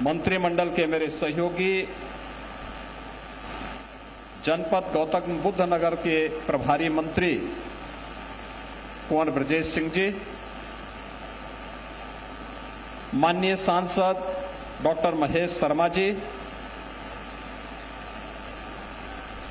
मंत्रिमंडल के मेरे सहयोगी, जनपद गौतम बुद्ध नगर के प्रभारी मंत्री कुंवर ब्रजेश सिंह जी, माननीय सांसद डॉक्टर महेश शर्मा जी,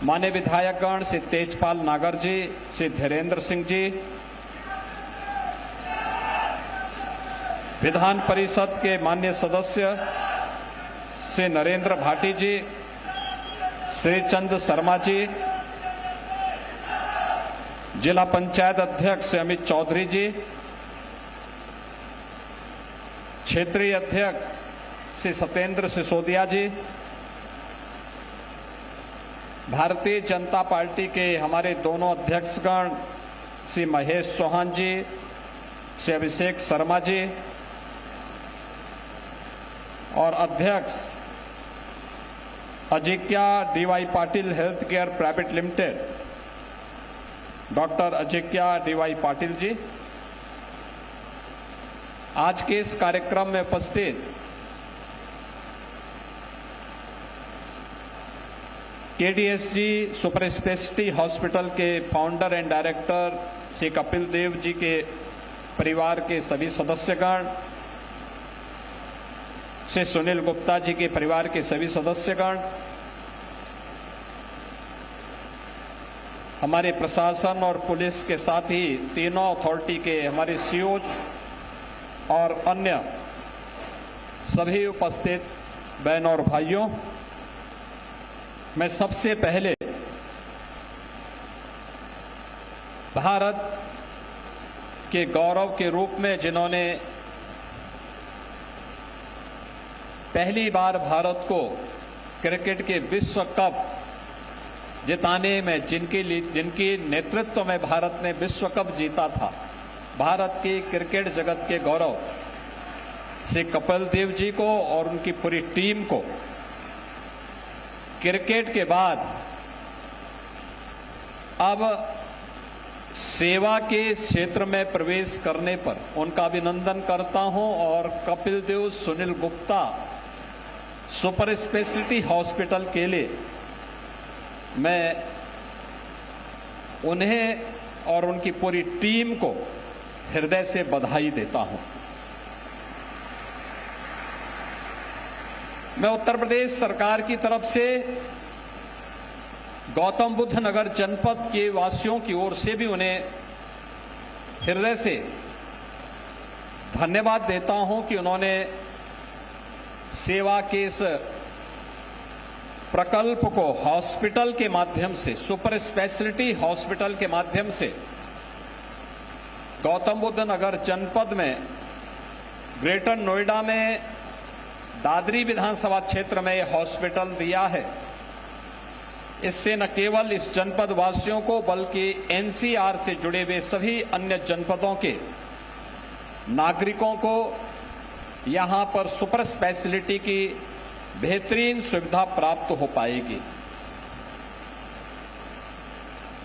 माननीय विधायकगण श्री तेजपाल नागर जी, श्री धीरेन्द्र सिंह जी, विधान परिषद के माननीय सदस्य श्री नरेंद्र भाटी जी, श्री चंद शर्मा जी, जिला पंचायत अध्यक्ष श्री अमित चौधरी जी, क्षेत्रीय अध्यक्ष श्री सत्येंद्र सिसोदिया जी, भारतीय जनता पार्टी के हमारे दोनों अध्यक्षगण श्री महेश चौहान जी, श्री अभिषेक शर्मा जी और अध्यक्ष Ajinkya DY Patil health care private limited doctor Ajinkya DY Patil ji, आज के इस कार्यक्रम में उपस्थित केडीएसजी सुपर स्पेशलिटी हॉस्पिटल के founder and director Shri Kapil Dev ji के परिवार के सभी सदस्यगण, श्री सुनील गुप्ता जी के परिवार के सभी सदस्यगण, हमारे प्रशासन और पुलिस के साथ ही तीनों अथॉरिटी के हमारे सीओज और अन्य सभी उपस्थित बहनों और भाइयों, मैं सबसे पहले भारत के गौरव के रूप में जिन्होंने पहली बार भारत को क्रिकेट के विश्व कप जिताने में जिनके नेतृत्व में भारत ने विश्व कप जीता था, भारत के क्रिकेट जगत के गौरव श्री कपिल देव जी को और उनकी पूरी टीम को क्रिकेट के बाद अब सेवा के क्षेत्र में प्रवेश करने पर उनका अभिनंदन करता हूं और Kapil Dev Sunil Gupta super speciality hospital के लिए मैं उन्हें और उनकी पूरी टीम को हृदय से बधाई देता हूं। मैं उत्तर प्रदेश सरकार की तरफ से गौतम बुद्ध नगर जनपद के वासियों की ओर से भी उन्हें हृदय से धन्यवाद देता हूं कि उन्होंने सेवा के इस प्रकल्प को हॉस्पिटल के माध्यम से, सुपर स्पेशलिटी हॉस्पिटल के माध्यम से गौतम बुद्ध नगर जनपद में, ग्रेटर नोएडा में दादरी विधानसभा क्षेत्र में यह हॉस्पिटल दिया है। इससे न केवल इस जनपद वासियों को बल्कि एनसीआर से जुड़े हुए सभी अन्य जनपदों के नागरिकों को यहां पर सुपर स्पेशलिटी की बेहतरीन सुविधा प्राप्त हो पाएगी।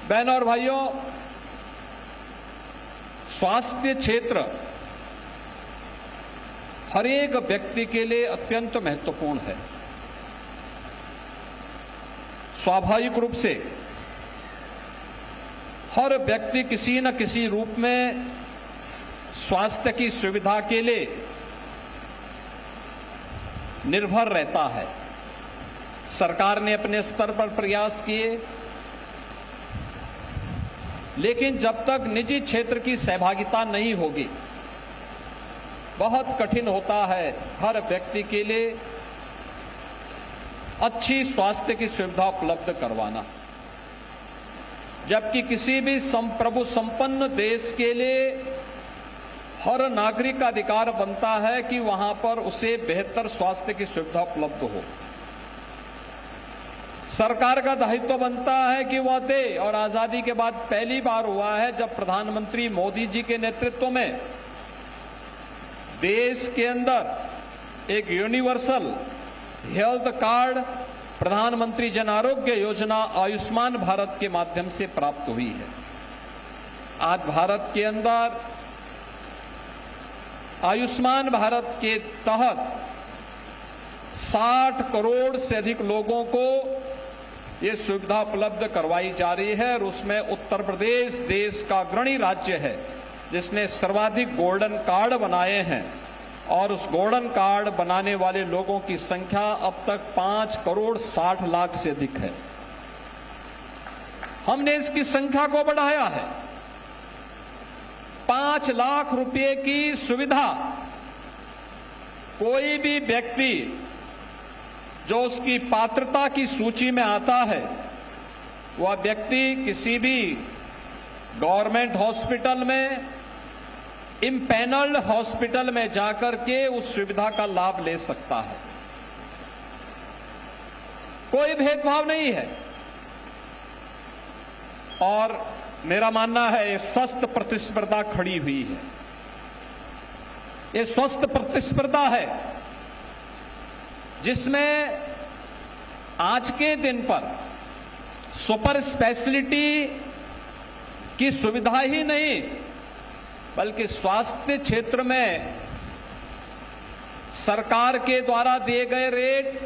बहनों और भाइयों, स्वास्थ्य क्षेत्र हर एक व्यक्ति के लिए अत्यंत महत्वपूर्ण है। स्वाभाविक रूप से हर व्यक्ति किसी न किसी रूप में स्वास्थ्य की सुविधा के लिए निर्भर रहता है। सरकार ने अपने स्तर पर प्रयास किए, लेकिन जब तक निजी क्षेत्र की सहभागिता नहीं होगी, बहुत कठिन होता है हर व्यक्ति के लिए अच्छी स्वास्थ्य की सुविधा उपलब्ध करवाना। जबकि किसी भी प्रभु संपन्न देश के लिए हर नागरिक का अधिकार बनता है कि वहां पर उसे बेहतर स्वास्थ्य की सुविधा उपलब्ध हो। सरकार का दायित्व बनता है कि वह दे, और आजादी के बाद पहली बार हुआ है जब प्रधानमंत्री मोदी जी के नेतृत्व में देश के अंदर एक यूनिवर्सल हेल्थ कार्ड, प्रधानमंत्री जन आरोग्य योजना आयुष्मान भारत के माध्यम से प्राप्त हुई है। आज भारत के अंदर आयुष्मान भारत के तहत 60 करोड़ से अधिक लोगों को ये सुविधा उपलब्ध करवाई जा रही है और उसमें उत्तर प्रदेश देश का अग्रणी राज्य है जिसने सर्वाधिक गोल्डन कार्ड बनाए हैं और उस गोल्डन कार्ड बनाने वाले लोगों की संख्या अब तक 5 करोड़ 60 लाख से अधिक है। हमने इसकी संख्या को बढ़ाया है। 5 लाख रुपए की सुविधा कोई भी व्यक्ति जो उसकी पात्रता की सूची में आता है वह व्यक्ति किसी भी गवर्नमेंट हॉस्पिटल में, इम्पैनल्ड हॉस्पिटल में जाकर के उस सुविधा का लाभ ले सकता है। कोई भेदभाव नहीं है और मेरा मानना है ये स्वस्थ प्रतिस्पर्धा खड़ी हुई है। ये स्वस्थ प्रतिस्पर्धा है जिसमें आज के दिन पर सुपर स्पेशलिटी की सुविधा ही नहीं बल्कि स्वास्थ्य क्षेत्र में सरकार के द्वारा दिए गए रेट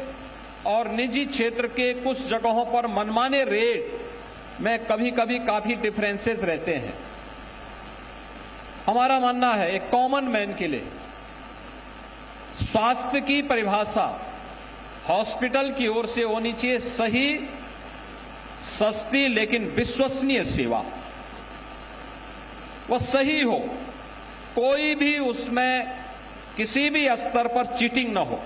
और निजी क्षेत्र के कुछ जगहों पर मनमाने रेट में कभी कभी काफी डिफरेंसेस रहते हैं। हमारा मानना है एक कॉमन मैन के लिए स्वास्थ्य की परिभाषा हॉस्पिटल की ओर से होनी चाहिए सही, सस्ती लेकिन विश्वसनीय सेवा। वह सही हो, कोई भी उसमें किसी भी स्तर पर चीटिंग न हो,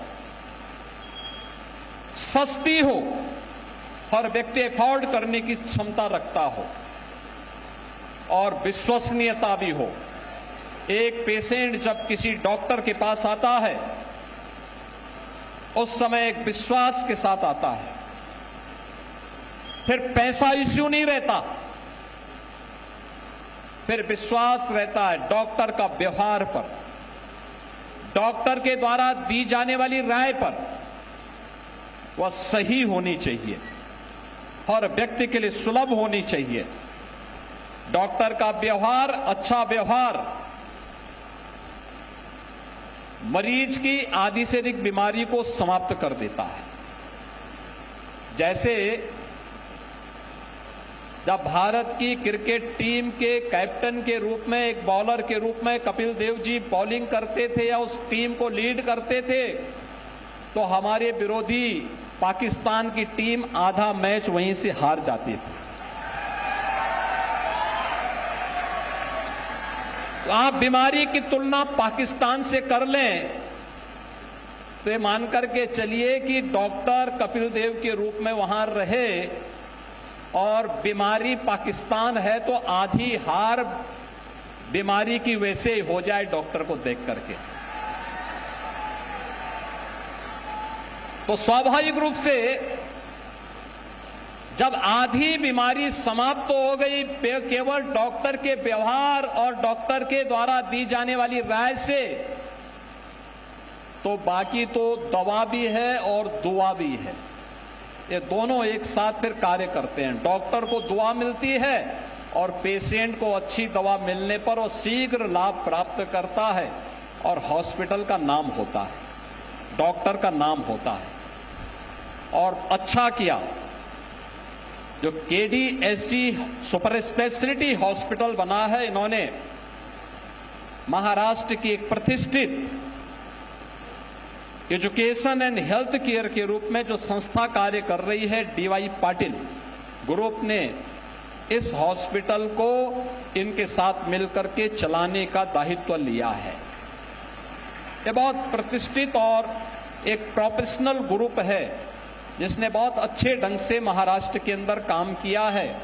सस्ती हो, हर व्यक्ति अफोर्ड करने की क्षमता रखता हो और विश्वसनीयता भी हो। एक पेशेंट जब किसी डॉक्टर के पास आता है उस समय एक विश्वास के साथ आता है, फिर पैसा इश्यू नहीं रहता, फिर विश्वास रहता है डॉक्टर का व्यवहार पर, डॉक्टर के द्वारा दी जाने वाली राय पर। वह सही होनी चाहिए, हर व्यक्ति के लिए सुलभ होनी चाहिए। डॉक्टर का व्यवहार, अच्छा व्यवहार मरीज की आधी से अधिक बीमारी को समाप्त कर देता है। जैसे जब भारत की क्रिकेट टीम के कैप्टन के रूप में, एक बॉलर के रूप में कपिल देव जी बॉलिंग करते थे या उस टीम को लीड करते थे तो हमारे विरोधी पाकिस्तान की टीम आधा मैच वहीं से हार जाती थी। तो आप बीमारी की तुलना पाकिस्तान से कर लें तो ये मान करके चलिए कि डॉक्टर कपिल देव के रूप में वहां रहे और बीमारी पाकिस्तान है तो आधी हार बीमारी की वैसे ही हो जाए डॉक्टर को देख करके। तो स्वाभाविक रूप से जब आधी बीमारी समाप्त हो गई केवल डॉक्टर के व्यवहार और डॉक्टर के द्वारा दी जाने वाली राय से, तो बाकी तो दवा भी है और दुआ भी है। ये दोनों एक साथ फिर कार्य करते हैं। डॉक्टर को दुआ मिलती है और पेशेंट को अच्छी दवा मिलने पर वो शीघ्र लाभ प्राप्त करता है और हॉस्पिटल का नाम होता है, डॉक्टर का नाम होता है। और अच्छा किया जो केडीएससी सुपर स्पेशलिटी हॉस्पिटल बना है, इन्होंने महाराष्ट्र की एक प्रतिष्ठित एजुकेशन एंड हेल्थ केयर के रूप में जो संस्था कार्य कर रही है डीवाई पाटिल ग्रुप ने इस हॉस्पिटल को इनके साथ मिलकर के चलाने का दायित्व लिया है। ये बहुत प्रतिष्ठित और एक प्रोफेशनल ग्रुप है जिसने बहुत अच्छे ढंग से महाराष्ट्र के अंदर काम किया है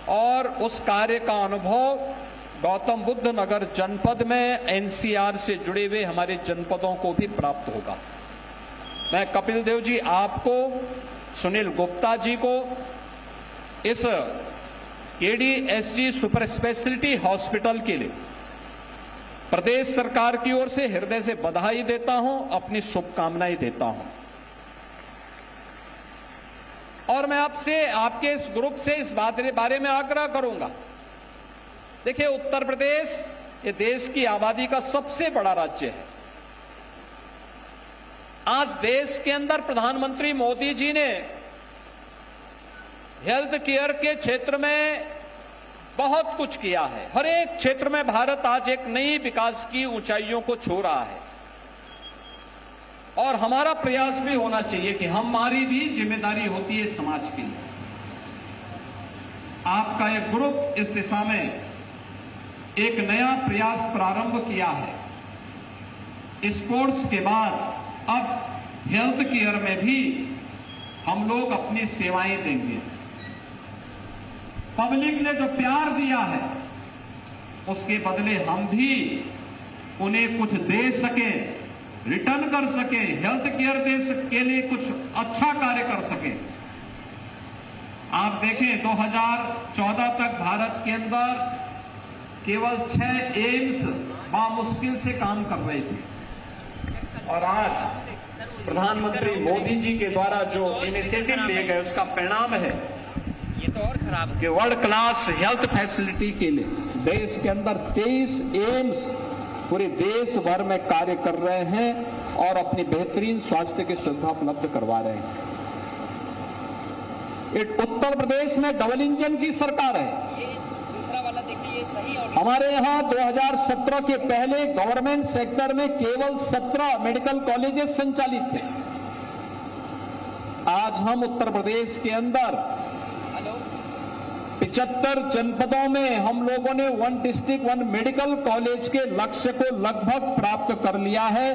और उस कार्य का अनुभव गौतम बुद्ध नगर जनपद में एनसीआर से जुड़े हुए हमारे जनपदों को भी प्राप्त होगा। मैं कपिल देव जी आपको, सुनील गुप्ता जी को इस केडीएससी सुपर स्पेशलिटी हॉस्पिटल के लिए प्रदेश सरकार की ओर से हृदय से बधाई देता हूं, अपनी शुभकामनाएं देता हूं। और मैं आपसे, आपके इस ग्रुप से इस बारे में आग्रह करूंगा। देखिए, उत्तर प्रदेश ये देश की आबादी का सबसे बड़ा राज्य है। आज देश के अंदर प्रधानमंत्री मोदी जी ने हेल्थ केयर के क्षेत्र में बहुत कुछ किया है। हर एक क्षेत्र में भारत आज एक नई विकास की ऊंचाइयों को छू रहा है और हमारा प्रयास भी होना चाहिए कि हमारी भी जिम्मेदारी होती है समाज की। आपका एक ग्रुप इस दिशा में एक नया प्रयास प्रारंभ किया है। स्पोर्ट्स के बाद अब हेल्थ केयर में भी हम लोग अपनी सेवाएं देंगे। पब्लिक ने जो प्यार दिया है उसके बदले हम भी उन्हें कुछ दे सके, रिटर्न कर सके, हेल्थ केयर देश के लिए कुछ अच्छा कार्य कर सके। आप देखें 2014 तक भारत के अंदर केवल 6 एम्स बामुश्किल से काम कर रहे थे और आज प्रधानमंत्री मोदी जी के द्वारा जो इनिशिएटिव लिए गए उसका परिणाम है ये तो और खराब कि वर्ल्ड क्लास हेल्थ फैसिलिटी के लिए देश के अंदर 23 एम्स पूरे देश भर में कार्य कर रहे हैं और अपनी बेहतरीन स्वास्थ्य की सुविधा उपलब्ध करवा रहे हैं। उत्तर प्रदेश में डबल इंजन की सरकार है। ये दूसरा वाला देखिए सही और हमारे यहाँ 2017 के पहले गवर्नमेंट सेक्टर में केवल 17 मेडिकल कॉलेजेस संचालित थे। आज हम उत्तर प्रदेश के अंदर 75 जनपदों में हम लोगों ने 1 डिस्ट्रिक्ट 1 मेडिकल कॉलेज के लक्ष्य को लगभग प्राप्त कर लिया है।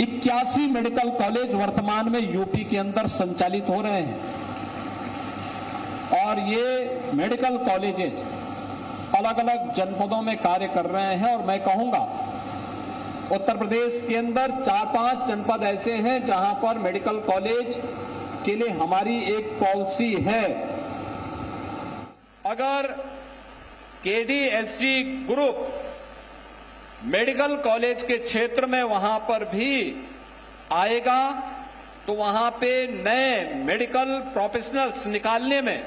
81 मेडिकल कॉलेज वर्तमान में यूपी के अंदर संचालित हो रहे हैं और ये मेडिकल कॉलेजेस अलग अलग जनपदों में कार्य कर रहे हैं। और मैं कहूंगा उत्तर प्रदेश के अंदर 4-5 जनपद ऐसे हैं जहां पर मेडिकल कॉलेज के लिए हमारी एक पॉलिसी है। अगर केडीएसजी ग्रुप मेडिकल कॉलेज के क्षेत्र में वहां पर भी आएगा तो वहां पे नए मेडिकल प्रोफेशनल्स निकालने में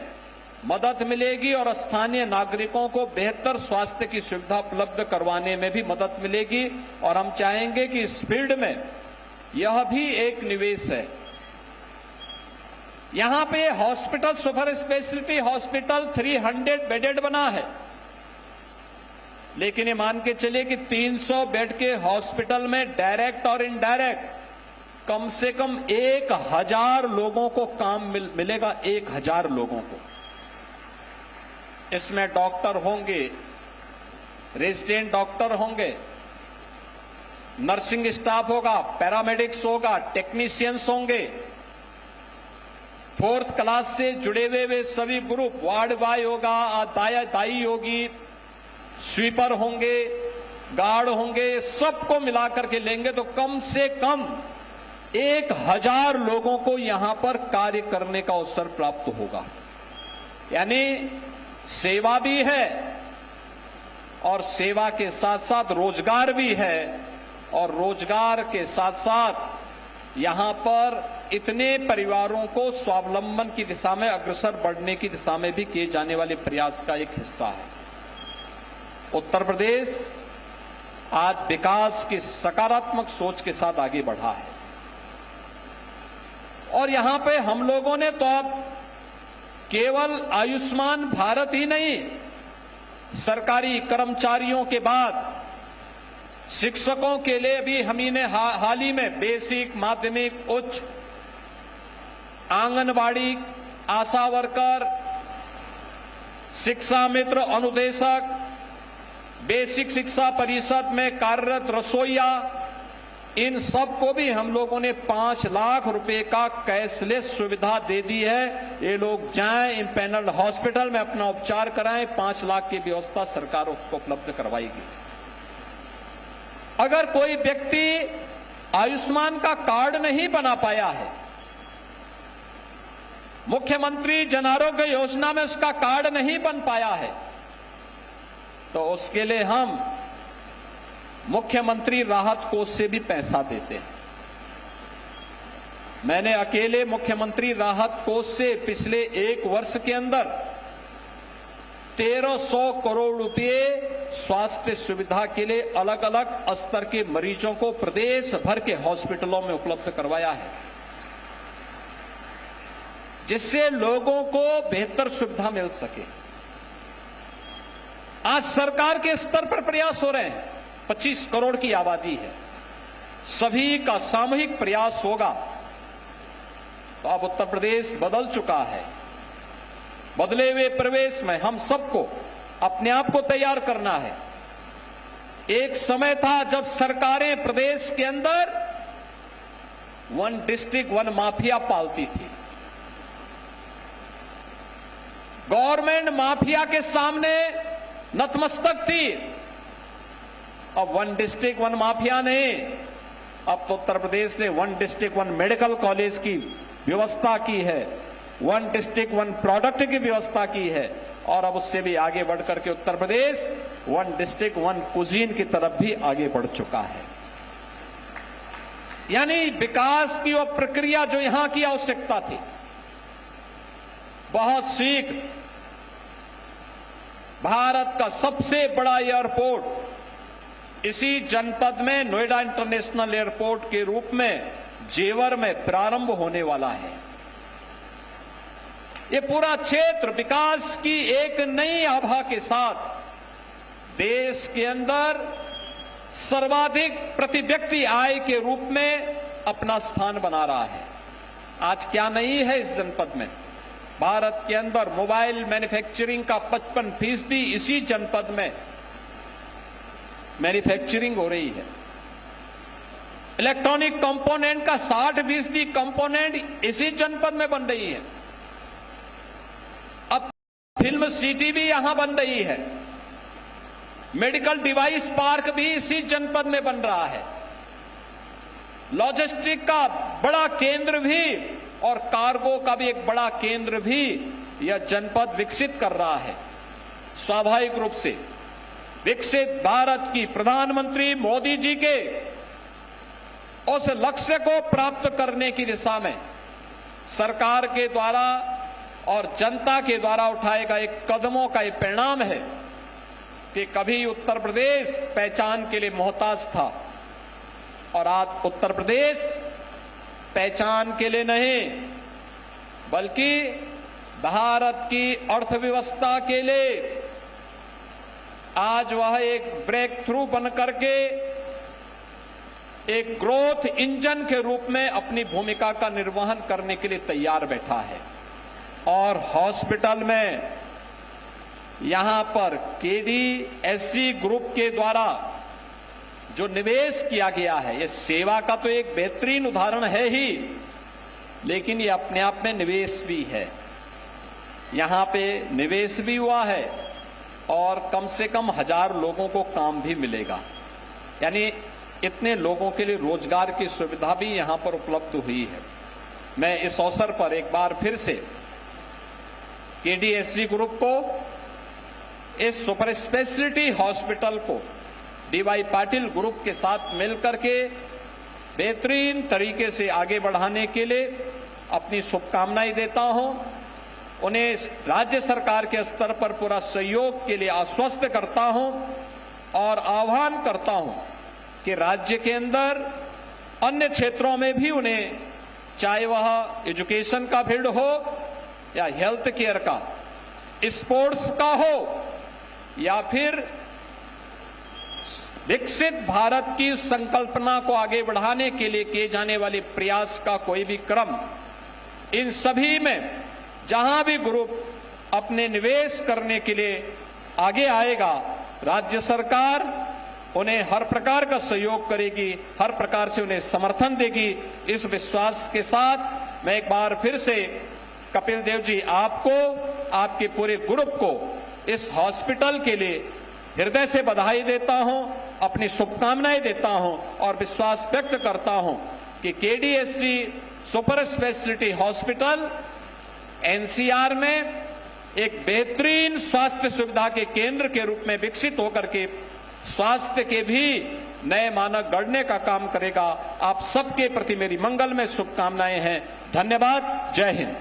मदद मिलेगी और स्थानीय नागरिकों को बेहतर स्वास्थ्य की सुविधा उपलब्ध करवाने में भी मदद मिलेगी। और हम चाहेंगे कि इस फील्ड में यह भी एक निवेश है। यहां पे hospital super speciality hospital 300 bedded बना है, लेकिन ये मान के चलिए कि 300 बेड के हॉस्पिटल में डायरेक्ट और इनडायरेक्ट कम से कम 1000 लोगों को काम मिलेगा। 1000 लोगों को इसमें डॉक्टर होंगे, रेजिडेंट डॉक्टर होंगे, नर्सिंग स्टाफ होगा, पैरामेडिक्स होगा, टेक्नीशियंस होंगे, 4th क्लास से जुड़े हुए सभी ग्रुप, वार्ड बॉय होगा, दाई होगी, स्वीपर होंगे, गार्ड होंगे, सबको मिलाकर के लेंगे तो कम से कम 1000 लोगों को यहां पर कार्य करने का अवसर प्राप्त होगा। यानी सेवा भी है और सेवा के साथ साथ रोजगार भी है और रोजगार के साथ साथ यहां पर इतने परिवारों को स्वावलंबन की दिशा में अग्रसर बढ़ने की दिशा में भी किए जाने वाले प्रयास का एक हिस्सा है। उत्तर प्रदेश आज विकास की सकारात्मक सोच के साथ आगे बढ़ा है और यहां पे हम लोगों ने तो अब केवल आयुष्मान भारत ही नहीं, सरकारी कर्मचारियों के बाद शिक्षकों के लिए भी हम ही ने हाल ही में बेसिक, माध्यमिक, उच्च, आंगनबाड़ी, आशा वर्कर, शिक्षा मित्र अनुदेशक, बेसिक शिक्षा परिषद में कार्यरत रसोईया, इन सबको भी हम लोगों ने 5 लाख रुपए का कैशलेस सुविधा दे दी है। ये लोग जाएं इम्पैनल्ड हॉस्पिटल में अपना उपचार कराएं, 5 लाख की व्यवस्था सरकार उसको उपलब्ध करवाएगी। अगर कोई व्यक्ति आयुष्मान का कार्ड नहीं बना पाया है, मुख्यमंत्री जन आरोग्य योजना में उसका कार्ड नहीं बन पाया है, तो उसके लिए हम मुख्यमंत्री राहत कोष से भी पैसा देते हैं। मैंने अकेले मुख्यमंत्री राहत कोष से पिछले 1 वर्ष के अंदर 1300 करोड़ रुपए स्वास्थ्य सुविधा के लिए अलग अलग स्तर के मरीजों को प्रदेश भर के हॉस्पिटलों में उपलब्ध करवाया है, जिससे लोगों को बेहतर सुविधा मिल सके। आज सरकार के स्तर पर प्रयास हो रहे हैं। 25 करोड़ की आबादी है, सभी का सामूहिक प्रयास होगा तो अब उत्तर प्रदेश बदल चुका है। बदले हुए प्रवेश में हम सबको अपने आप को तैयार करना है। एक समय था जब सरकारें प्रदेश के अंदर वन डिस्ट्रिक्ट वन माफिया पालती थी। गवर्नमेंट माफिया के सामने नतमस्तक थी। अब वन डिस्ट्रिक्ट वन माफिया नहीं, अब तो उत्तर प्रदेश ने one district one medical college की व्यवस्था की है, वन डिस्ट्रिक्ट वन प्रोडक्ट की व्यवस्था की है और अब उससे भी आगे बढ़कर के Uttar Pradesh one district one cuisine की तरफ भी आगे बढ़ चुका है। यानी विकास की वो प्रक्रिया जो यहां की आवश्यकता थी, बहुत शीघ्र भारत का सबसे बड़ा एयरपोर्ट इसी जनपद में नोएडा इंटरनेशनल एयरपोर्ट के रूप में जेवर में प्रारंभ होने वाला है। ये पूरा क्षेत्र विकास की एक नई आभा के साथ देश के अंदर सर्वाधिक प्रति व्यक्ति आय के रूप में अपना स्थान बना रहा है। आज क्या नहीं है इस जनपद में? भारत के अंदर मोबाइल मैन्युफैक्चरिंग का 55% इसी जनपद में मैन्युफैक्चरिंग हो रही है। इलेक्ट्रॉनिक कंपोनेंट का 60% कंपोनेंट इसी जनपद में बन रही है। अब फिल्म सिटी भी यहां बन रही है। मेडिकल डिवाइस पार्क भी इसी जनपद में बन रहा है। लॉजिस्टिक का बड़ा केंद्र भी और कार्गो का भी एक बड़ा केंद्र भी यह जनपद विकसित कर रहा है। स्वाभाविक रूप से विकसित भारत की प्रधानमंत्री मोदी जी के उस लक्ष्य को प्राप्त करने की दिशा में सरकार के द्वारा और जनता के द्वारा उठाए गए कदमों का ये परिणाम है कि कभी उत्तर प्रदेश पहचान के लिए मोहताज था और आज उत्तर प्रदेश पहचान के लिए नहीं बल्कि भारत की अर्थव्यवस्था के लिए आज वह एक ब्रेक थ्रू बन करके एक ग्रोथ इंजन के रूप में अपनी भूमिका का निर्वहन करने के लिए तैयार बैठा है। और हॉस्पिटल में यहां पर केडीएससी ग्रुप के द्वारा जो निवेश किया गया है, ये सेवा का तो एक बेहतरीन उदाहरण है ही, लेकिन ये अपने आप में निवेश भी है। यहां पे निवेश भी हुआ है और कम से कम 1000 लोगों को काम भी मिलेगा। यानी इतने लोगों के लिए रोजगार की सुविधा भी यहां पर उपलब्ध हुई है। मैं इस अवसर पर एक बार फिर से केडीएससी ग्रुप को, इस सुपर स्पेशलिटी हॉस्पिटल को डीवाई पाटिल ग्रुप के साथ मिलकर के बेहतरीन तरीके से आगे बढ़ाने के लिए अपनी शुभकामनाएं देता हूं। उन्हें राज्य सरकार के स्तर पर पूरा सहयोग के लिए आश्वस्त करता हूं और आह्वान करता हूं कि राज्य के अंदर अन्य क्षेत्रों में भी उन्हें, चाहे वह एजुकेशन का फील्ड हो या हेल्थ केयर का, स्पोर्ट्स का हो या फिर विकसित भारत की संकल्पना को आगे बढ़ाने के लिए किए जाने वाले प्रयास का कोई भी क्रम, इन सभी में जहां भी ग्रुप अपने निवेश करने के लिए आगे आएगा, राज्य सरकार उन्हें हर प्रकार का सहयोग करेगी, हर प्रकार से उन्हें समर्थन देगी। इस विश्वास के साथ मैं एक बार फिर से कपिल देव जी, आपको, आपके पूरे ग्रुप को इस हॉस्पिटल के लिए हृदय से बधाई देता हूं, अपनी शुभकामनाएं देता हूं और विश्वास व्यक्त करता हूं कि केडीएससी सुपर स्पेशलिटी हॉस्पिटल एनसीआर में एक बेहतरीन स्वास्थ्य सुविधा के केंद्र के रूप में विकसित होकर के स्वास्थ्य के भी नए मानक गढ़ने का काम करेगा। आप सबके प्रति मेरी मंगलमय शुभकामनाएं हैं। धन्यवाद। जय हिंद।